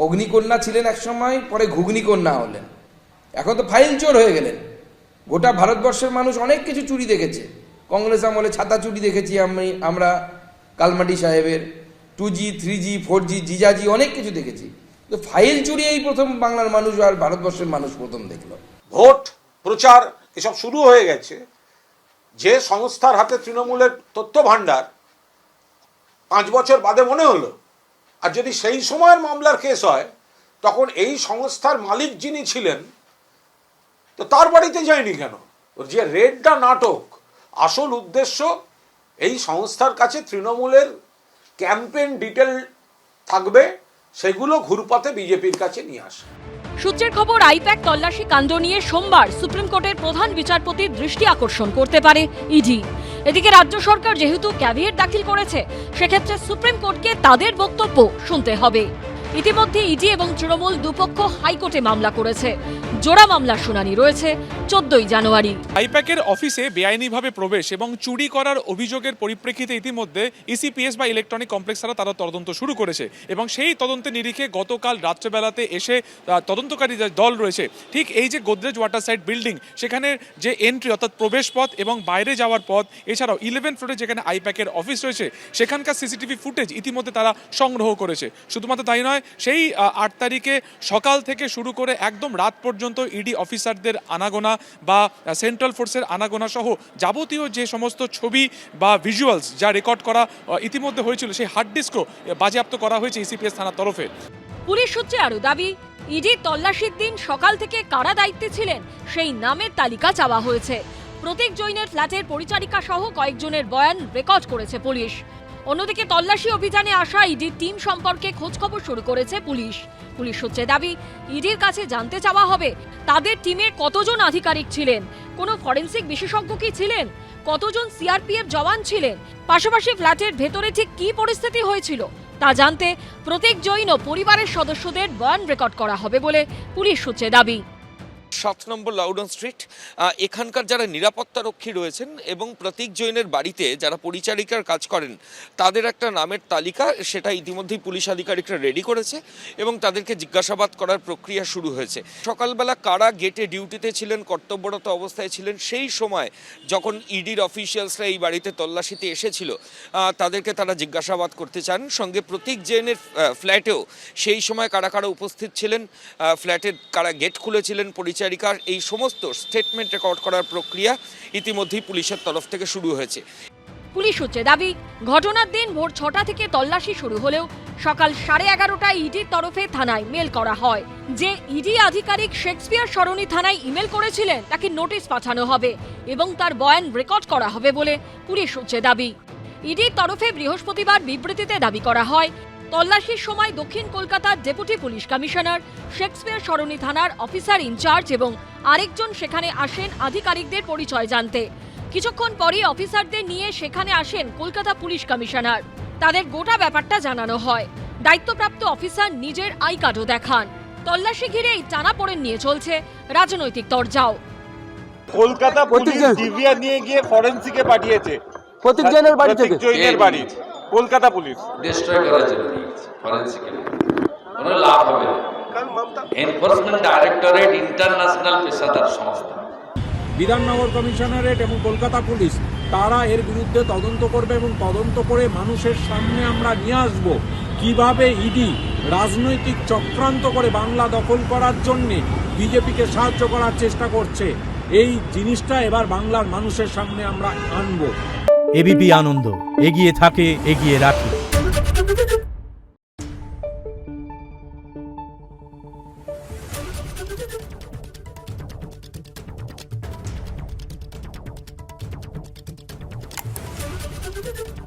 অগ্নিকন্যা ছিলেন একসময়, পরে ঘুগনিকন্যা হলেন, এখন তো ফাইল চোর হয়ে গেলেন। গোটা ভারতবর্ষের মানুষ অনেক কিছু চুরি দেখেছে। কংগ্রেস আমলে ছাতা চুরি দেখেছি আমরা কালমাটি সাহেবের, 2G 3G 4G জিজাজি অনেক কিছু দেখেছি, তো ফাইল চুরি এই প্রথম বাংলার মানুষ আর ভারতবর্ষের মানুষ প্রথম দেখলো। ভোট প্রচার এসব শুরু হয়ে গেছে, যে সংস্থার হাতে তৃণমূলের তথ্য ভাণ্ডার 5 বছর বাদে মনে হলো, আর যদি সেই সময়ের মামলার কেস হয় তখন এই সংস্থার মালিক যিনি ছিলেন তো তার বাড়িতে যায়নি কেন? ওর যে রেডটা নাটক, আসল উদ্দেশ্য এই সংস্থার কাছে তৃণমূলের ক্যাম্পেইন ডিটেল থাকবে, সেগুলো ঘুরপাতে বিজেপির কাছে নিয়ে আসে। সূত্রের খবর, আইপ্যাক তল্লাশি কাণ্ড নিয়ে সোমবার সুপ্রিম কোর্টের প্রধান বিচারপতির দৃষ্টি আকর্ষণ করতে পারে ইডি। এদিকে রাজ্য সরকার যেহেতু ক্যাভিয়েট দাখিল করেছে, সেক্ষেত্রে সুপ্রিম কোর্টকে তাদের বক্তব্য শুনতে হবে। ইতিমধ্যে ইডি এবং তৃণমূল দুপক্ষ হাইকোর্টে মামলা করেছে। জোড়া মামলার শুনানি রয়েছে 14ই জানুয়ারি। আইপ্যাকের অফিসে বেআইনিভাবে প্রবেশ এবং চুরি করার অভিযোগের পরিপ্রেক্ষিতে ইতিমধ্যে ইসিপিএস বা ইলেকট্রনিক কমপ্লেক্স তারা তদন্ত শুরু করেছে এবং সেই তদন্তের নিরিখে গতকাল রাত্রেবেলাতে এসে তদন্তকারী যে দল রয়েছে, ঠিক এই যে গোদরেজ ওয়াটার সাইড বিল্ডিং, সেখানে যে এন্ট্রি অর্থাৎ প্রবেশ পথ এবং বাইরে যাওয়ার পথ, এছাড়াও 11 ফ্লোরে যেখানে আইপ্যাকের অফিস রয়েছে সেখানকার সিসিটিভি ফুটেজ ইতিমধ্যে তারা সংগ্রহ করেছে। শুধুমাত্র তাই নয়, সেই 8 তারিখে সকাল থেকে শুরু করে একদম রাত পর্যন্ত ইডি অফিসারদের আনাগোনা বা সেন্ট্রাল ফোর্সের আনাগোনা সহ যাবতীয় যে সমস্ত ছবি বা ভিজুয়ালস যা রেকর্ড করা ইতিমধ্যে হয়েছিল, সেই হার্ড ডিস্কও বাজেয়াপ্ত করা হয়েছে ইসিপিএস থানার তরফে। পুলিশ সূত্রে আরও দাবি, ইডির তল্লাশির দিন সকাল থেকে কারা দায়িত্বে ছিলেন সেই নামের তালিকা চাওয়া হয়েছে। প্রতীক জৈনের ফ্ল্যাটের পরিচারিকা সহ কয়েকজনের বয়ান রেকর্ড করেছে পুলিশ। অন্যদিকে তল্লাশি অভিযানে আসা ইডির টিম সম্পর্কে খোঁজখবর শুরু করেছে পুলিশ। পুলিশ সূত্রে দাবি, ইডির কাছে জানতে চাওয়া হবে তাদের টিমে কতজন আধিকারিক ছিলেন, কোনো ফরেনসিক বিশেষজ্ঞ কি ছিলেন, কতজন সিআরপিএফ জওয়ান ছিলেন, পাশাপাশি ফ্ল্যাটের ভেতরে ঠিক কী পরিস্থিতি হয়েছিল তা জানতে প্রতীক জৈন ও পরিবারের সদস্যদের বয়ান রেকর্ড করা হবে বলে পুলিশ সূত্রে দাবি। 7 নম্বর লাউডন স্ট্রিট, এখানকার যারা নিরাপত্তা রক্ষী রয়েছেন এবং প্রতীক জৈনের বাড়িতে যারা পরিচারিকার কাজ করেন তাদের একটা নামের তালিকা, সেটা ইতিমধ্যেই পুলিশ আধিকারিকরা রেডি করেছে এবং তাদেরকে জিজ্ঞাসাবাদ করার প্রক্রিয়া শুরু হয়েছে। সকালবেলা কারা গেটে ডিউটিতে ছিলেন, কর্তব্যরত অবস্থায় ছিলেন, সেই সময় যখন ইডির অফিসিয়ালসরা এই বাড়িতে তল্লাশিতে এসেছিল তাদেরকে তারা জিজ্ঞাসাবাদ করতে চান। সঙ্গে প্রতীক জৈনের ফ্ল্যাটেও সেই সময় কারা কারা উপস্থিত ছিলেন, ফ্ল্যাটের কারা গেট খুলেছিলেন, পরিচারিকার, এই সমস্ত স্টেটমেন্ট রেকর্ড করার প্রক্রিয়া ইতিমধ্যেই পুলিশের তরফ থেকে শুরু হয়েছে। পুলিশ সূত্রে দাবি, ঘটনার দিন ভোর 6টা থেকে তল্লাশি শুরু হলেও সকাল 11:30টায় ইডির তরফে থানায় মেল করা হয়। যে ইডি আধিকারিক শেক্সপিয়ার সরণি থানায় ইমেল করেছিলেন তাকে নোটিশ পাঠানো হবে এবং তার বয়ান রেকর্ড করা হবে বলে পুলিশ সূত্রে দাবি। ইডির তরফে বৃহস্পতিবার বিবৃতিতে দাবি করা হয়, তল্লাশির সময় দক্ষিণ কলকাতার ডেপুটি পুলিশ কমিশনার, শেক্সপিয়ার সরণি থানার অফিসার ইনচার্জ এবং আরেকজন সেখানে আসেন আধিকারিকদের পরিচয় জানতে। কিছুক্ষণ পরই অফিসারদের নিয়ে সেখানে আসেন কলকাতা পুলিশ কমিশনার। তাদের গোটা ব্যাপারটা জানানো হয়। দায়িত্বপ্রাপ্ত অফিসার নিজের আই কার্ডও দেখান। তল্লাশি ঘিরে এই টানাপোড়েন নিয়ে চলছে রাজনৈতিক তরজাও। কলকাতা পুলিশ ডিভিআর নিয়ে গিয়ে ফরেনসিকে পাঠিয়েছে প্রতীক জৈনের বাড়ি থেকে, জৈনের বাড়ি কলকাতা পুলিশ ডিস্ট্রয় করার জন্য নিয়েছে ফরেনসিকে। কোনো লাভ হবে না। এনফোর্সমেন্ট ডাইরেক্টরেট ইন্টারন্যাশনাল পেশাদার সংস্থা, বিধাননগর কমিশনারেট এবং কলকাতা পুলিশ তারা এর বিরুদ্ধে তদন্ত করবে এবং তদন্ত করে মানুষের সামনে আমরা নিয়ে আসব কিভাবে ইডি রাজনৈতিক চক্রান্ত করে বাংলা দখল করার জন্যে বিজেপিকে সাহায্য করার চেষ্টা করছে। এই জিনিসটা এবার বাংলার মানুষের সামনে আমরা আনব। এবিপি আনন্দ, এগিয়ে থাকে, এগিয়ে রাখে। Thank you.